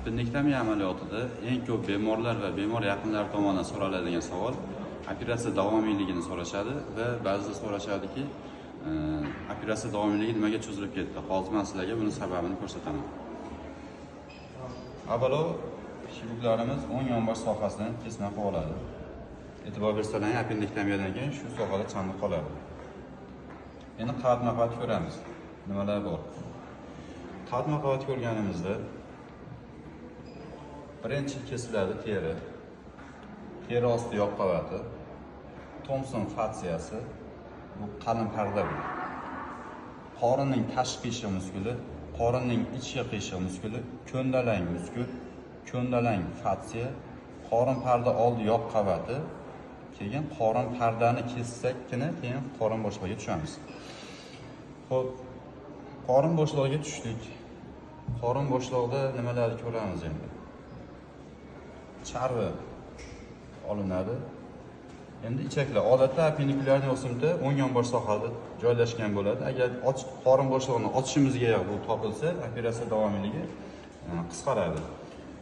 Appendektomiya amaliyotida eng ko'p bemorlar va bemor yaqinlari tomonidan so'raladigan savol operatsiya davomiyligini so'rashadi va ba'zida so'rashadiki, operatsiya davomiyligi nimaga cho'zilib ketdi? Hozir men sizlarga buning sababini ko'rsataman. Avvalo, chirurglarimiz o'ng yonbosh sohasidan kesma qilib oladi. E'tibor bersalar, appendektomiyadan keyin shu sohada chandiq qoladi. Endi qavat-maqvat ko'ramiz. Nimalar bor? Qavat-maqvat ko'rganimizda birinchi kesiladi teri. Teri osti yoq qavati, Thompson fatsiyasi, bu qalin parda bu. Qorinning tashqi qiyshiq muskuli, qorinning ichki qiyshiq muskuli, ko'ndalang muskul, ko'ndalang fatsiya, qorin parda oldi yoq qavati, keyin qorin pardani kessakkina, keyin qorin bo'shlig'iga tushamiz. Xo'p, qorin bo'shlig'iga tushdik. Qorin bo'shlig'ida nimalarni ko'ramiz endi? Charvi olinadi. Endi ichaklar odatda appendikulyarniy o'simda o'ng yonbosh sohada joylashgan bo'ladi. Agar qorin bo'shlig'ini ochishimizga bu topilsa, operatsiya davomiyligi qisqaradi.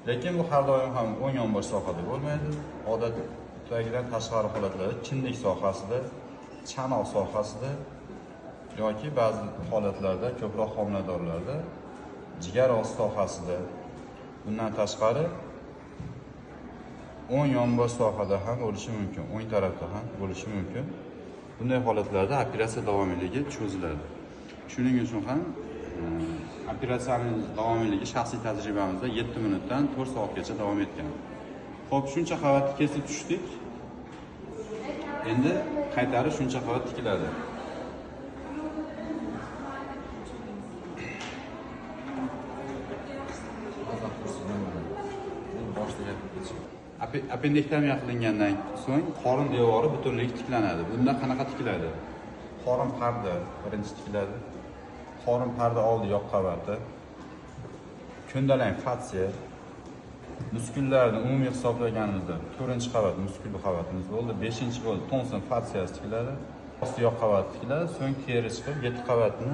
Lekin bu har doim ham o'ng yonbosh sohada bo'lmaydi. Odatdagidan tashqari holatlarda kindik sohasida, chanoq sohasida yoki ba'zi holatlarda, ko'proq homiladorlarda jigar osti sohasida, bundan tashqari o'ng yonbosh sohada ham bo'lishi mumkin, o'ng tarafda ham bo'lishi mumkin. Bunday holatlarda operatsiya davomiyligi cho'ziladi. Shuning uchun ham operatsiyaning davomiyligi shaxsiy tajribamizda 7 minutdan 4 soatgacha davom etgan. Xo'p, shuncha qavatni kesib tushdik. Endi qaytarib shuncha qavat tikiladi. Appendektomiya qilingandan so'ng qorin devori butunligi tiklanadi. Bunda qanaqa tikiladi? Qorin parda birinchi tikiladi. Qorin parda oldi yoq qavati, ko'ndalang fatsiya, muskullarni umumiy hisoblaganimizda 4-qavat muskul qavatimiz bo'ldi, 5-bo'ldi Thompson fatsiyasi tikiladi, osti yoq qavati tikiladi, so'ng teri chiqib 7 qavatni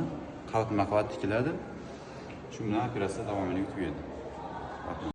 qavat-maqvat tikiladi. Shu bilan operatsiya davomiyligi tugaydi.